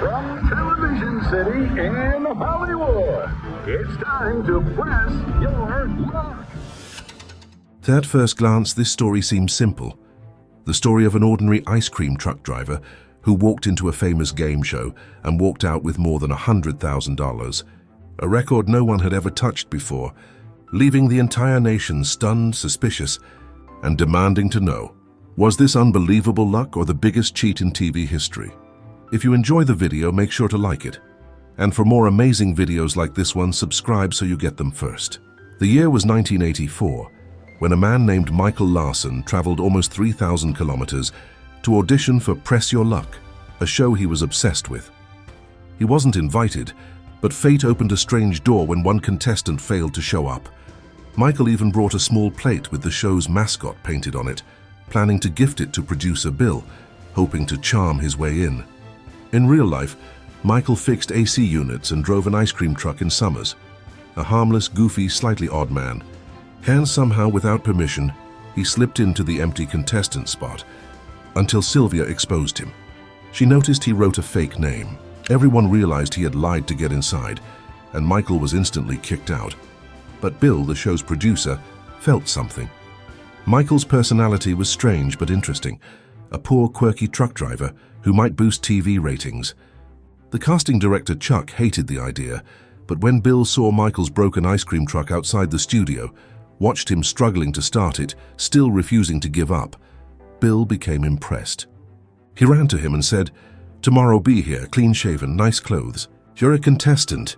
From Television City in Hollywood, it's time to press your luck. At first glance, this story seems simple. The story of an ordinary ice cream truck driver who walked into a famous game show and walked out with more than $100,000, a record no one had ever touched before, leaving the entire nation stunned, suspicious, and demanding to know, was this unbelievable luck or the biggest cheat in TV history? If you enjoy the video, make sure to like it. And for more amazing videos like this one, subscribe so you get them first. The year was 1984, when a man named Michael Larson traveled almost 3,000 kilometers to audition for Press Your Luck, a show he was obsessed with. He wasn't invited, but fate opened a strange door when one contestant failed to show up. Michael even brought a small plate with the show's mascot painted on it, planning to gift it to producer Bill, hoping to charm his way in. In real life, Michael fixed AC units and drove an ice cream truck in summers. A harmless, goofy, slightly odd man. And somehow, without permission, he slipped into the empty contestant spot until Sylvia exposed him. She noticed he wrote a fake name. Everyone realized he had lied to get inside, and Michael was instantly kicked out. But Bill, the show's producer, felt something. Michael's personality was strange but interesting. A poor, quirky truck driver who might boost TV ratings. The casting director, Chuck, hated the idea, but when Bill saw Michael's broken ice cream truck outside the studio, watched him struggling to start it, still refusing to give up, Bill became impressed. He ran to him and said, "Tomorrow be here, clean-shaven, nice clothes. You're a contestant."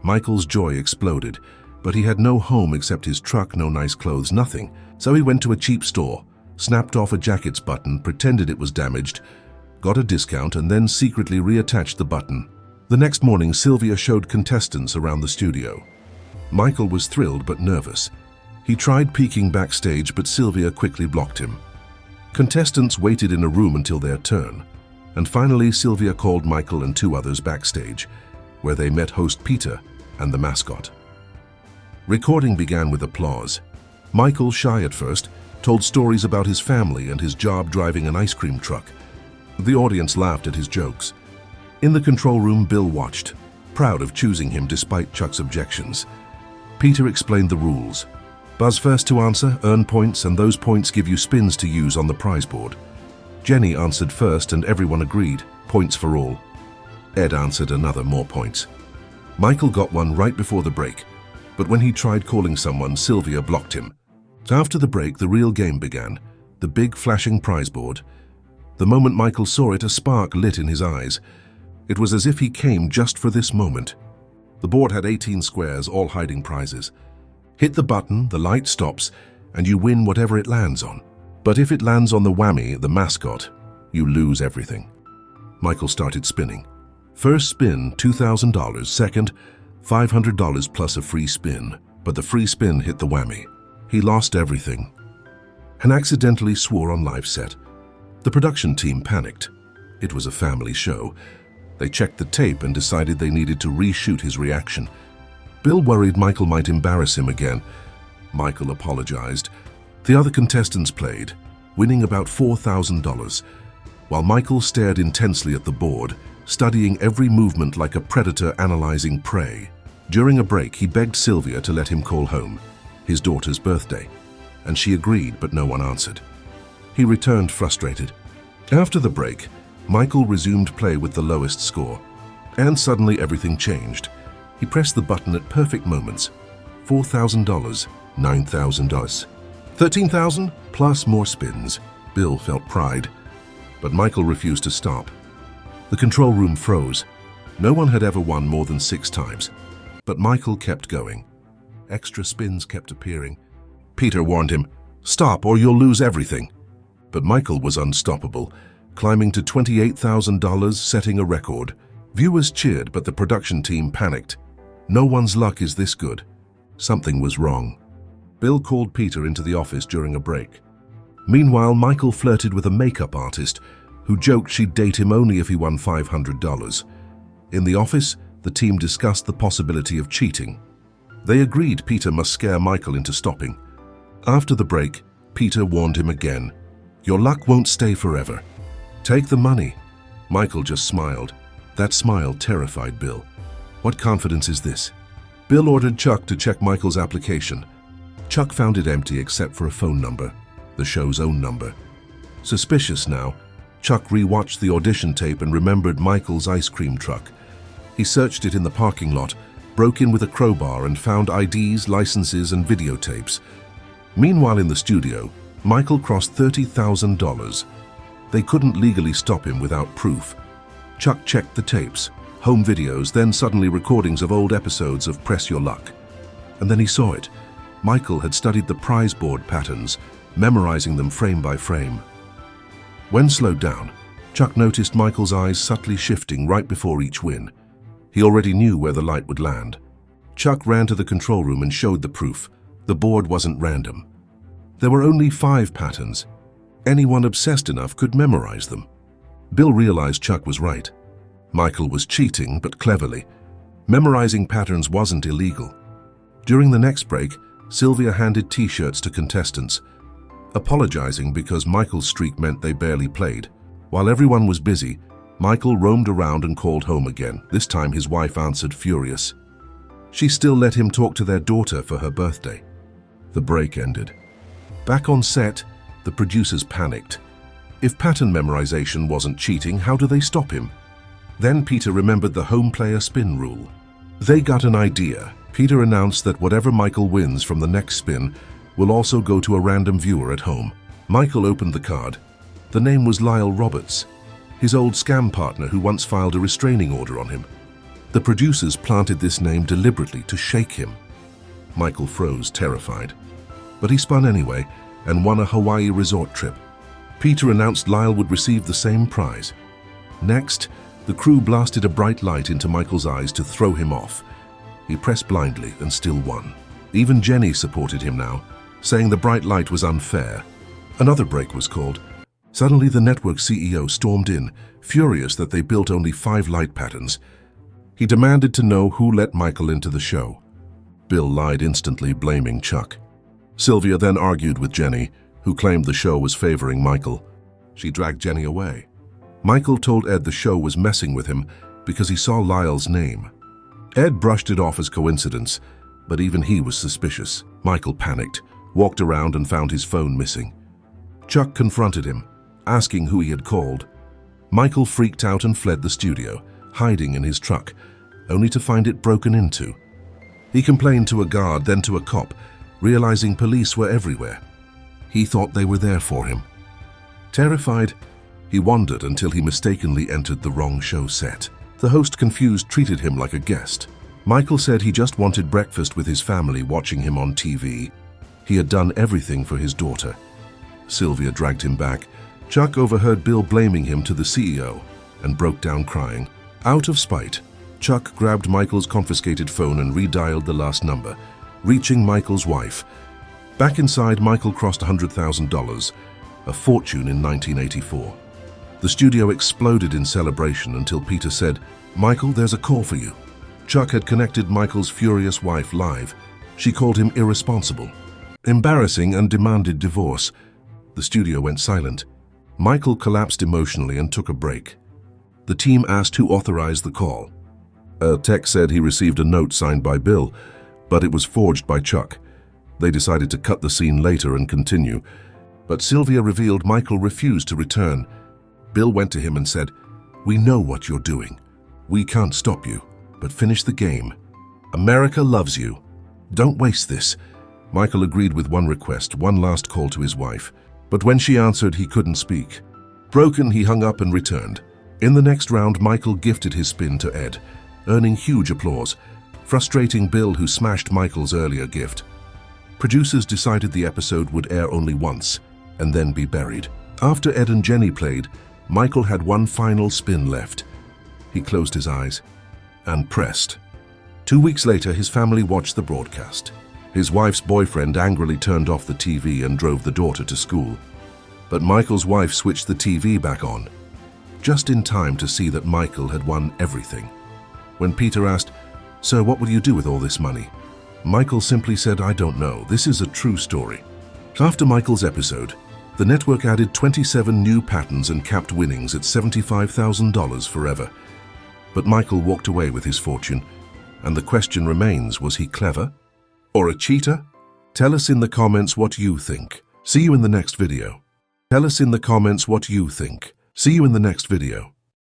Michael's joy exploded, but he had no home except his truck, no nice clothes, nothing. So he went to a cheap store, snapped off a jacket's button, pretended it was damaged, got a discount, and then secretly reattached the button. The next morning, Sylvia showed contestants around the studio. Michael was thrilled but nervous. He tried peeking backstage, but Sylvia quickly blocked him. Contestants waited in a room until their turn, and finally Sylvia called Michael and two others backstage, where they met host Peter and the mascot. Recording began with applause. Michael, shy at first, told stories about his family and his job driving an ice cream truck. The audience laughed at his jokes. In the control room, Bill watched, proud of choosing him despite Chuck's objections. Peter explained the rules. Buzz first to answer, earn points, and those points give you spins to use on the prize board. Jenny answered first and everyone agreed, points for all. Ed answered another, more points. Michael got one right before the break, but when he tried calling someone, Sylvia blocked him. After the break, the real game began, the big flashing prize board. The moment Michael saw it, a spark lit in his eyes. It was as if he came just for this moment. The board had 18 squares, all hiding prizes. Hit the button, the light stops, and you win whatever it lands on. But if it lands on the whammy, the mascot, you lose everything. Michael started spinning. First spin, $2,000. Second, $500 plus a free spin. But the free spin hit the whammy. He lost everything and accidentally swore on live set. The production team panicked. It was a family show. They checked the tape and decided they needed to reshoot his reaction. Bill worried Michael might embarrass him again. Michael apologized. The other contestants played, winning about $4,000, while Michael stared intensely at the board, studying every movement like a predator analyzing prey. During a break, he begged Sylvia to let him call home, his daughter's birthday, and she agreed, but no one answered. He returned frustrated. After the break, Michael resumed play with the lowest score, and suddenly everything changed. He pressed the button at perfect moments. $4,000, $9,000, $13,000 plus more spins. Bill felt pride, but Michael refused to stop. The control room froze. No one had ever won more than 6 times, but Michael kept going. Extra spins kept appearing. Peter warned him, "Stop or you'll lose everything." But Michael was unstoppable, climbing to $28,000, setting a record. Viewers cheered, but the production team panicked. No one's luck is this good. Something was wrong. Bill called Peter into the office during a break. Meanwhile, Michael flirted with a makeup artist who joked she'd date him only if he won $500. In the office, the team discussed the possibility of cheating. They agreed Peter must scare Michael into stopping. After the break, Peter warned him again. "Your luck won't stay forever. Take the money." Michael just smiled. That smile terrified Bill. What confidence is this? Bill ordered Chuck to check Michael's application. Chuck found it empty except for a phone number, the show's own number. Suspicious now, Chuck rewatched the audition tape and remembered Michael's ice cream truck. He searched it in the parking lot, broke in with a crowbar and found IDs, licenses and videotapes. Meanwhile in the studio, Michael crossed $30,000. They couldn't legally stop him without proof. Chuck checked the tapes, home videos, then suddenly recordings of old episodes of Press Your Luck. And then he saw it. Michael had studied the prize board patterns, memorizing them frame by frame. When slowed down, Chuck noticed Michael's eyes subtly shifting right before each win. He already knew where the light would land. Chuck ran to the control room and showed the proof. The board wasn't random. There were only 5 patterns. Anyone obsessed enough could memorize them. Bill realized Chuck was right. Michael was cheating, but cleverly. Memorizing patterns wasn't illegal. During the next break, Sylvia handed t-shirts to contestants, apologizing because Michael's streak meant they barely played. While everyone was busy, Michael roamed around and called home again. This time his wife answered, furious. She still let him talk to their daughter for her birthday. The break ended. Back on set, the producers panicked. If pattern memorization wasn't cheating, how do they stop him? Then Peter remembered the home player spin rule. They got an idea. Peter announced that whatever Michael wins from the next spin will also go to a random viewer at home. Michael opened the card. The name was Lyle Roberts, his old scam partner who once filed a restraining order on him. The producers planted this name deliberately to shake him. Michael froze, terrified. But he spun anyway and won a Hawaii resort trip. Peter announced Lyle would receive the same prize. Next, the crew blasted a bright light into Michael's eyes to throw him off. He pressed blindly and still won. Even Jenny supported him now, saying the bright light was unfair. Another break was called. Suddenly the network CEO stormed in, furious that they built only 5 light patterns. He demanded to know who let Michael into the show. Bill lied instantly, blaming Chuck. Sylvia then argued with Jenny, who claimed the show was favoring Michael. She dragged Jenny away. Michael told Ed the show was messing with him because he saw Lyle's name. Ed brushed it off as coincidence, but even he was suspicious. Michael panicked, walked around and found his phone missing. Chuck confronted him, asking who he had called. Michael freaked out and fled the studio, hiding in his truck, only to find it broken into. He complained to a guard, then to a cop, realizing police were everywhere. He thought they were there for him. Terrified, he wandered until he mistakenly entered the wrong show set. The host, confused, treated him like a guest. Michael said he just wanted breakfast with his family watching him on TV. He had done everything for his daughter. Sylvia dragged him back. Chuck overheard Bill blaming him to the CEO and broke down crying. Out of spite, Chuck grabbed Michael's confiscated phone and redialed the last number, reaching Michael's wife. Back inside, Michael crossed $100,000, a fortune in 1984. The studio exploded in celebration until Peter said, "Michael, there's a call for you." Chuck had connected Michael's furious wife live. She called him irresponsible, embarrassing, and demanded divorce. The studio went silent. Michael collapsed emotionally and took a break. The team asked who authorized the call. A tech said he received a note signed by Bill, but it was forged by Chuck. They decided to cut the scene later and continue, but Sylvia revealed Michael refused to return. Bill went to him and said, "We know what you're doing. We can't stop you, but finish the game. America loves you. Don't waste this." Michael agreed with one request, one last call to his wife. But when she answered, he couldn't speak. Broken, he hung up and returned. In the next round, Michael gifted his spin to Ed, earning huge applause, frustrating Bill, who smashed Michael's earlier gift. Producers decided the episode would air only once and then be buried. After Ed and Jenny played, Michael had one final spin left. He closed his eyes and pressed. 2 weeks later, his family watched the broadcast. His wife's boyfriend angrily turned off the TV and drove the daughter to school. But Michael's wife switched the TV back on, just in time to see that Michael had won everything. When Peter asked, "Sir, what will you do with all this money?" Michael simply said, "I don't know. This is a true story." After Michael's episode, the network added 27 new patterns and capped winnings at $75,000 forever. But Michael walked away with his fortune, and the question remains, was he clever or a cheater? Tell us in the comments what you think. See you in the next video. Tell us in the comments what you think. See you in the next video.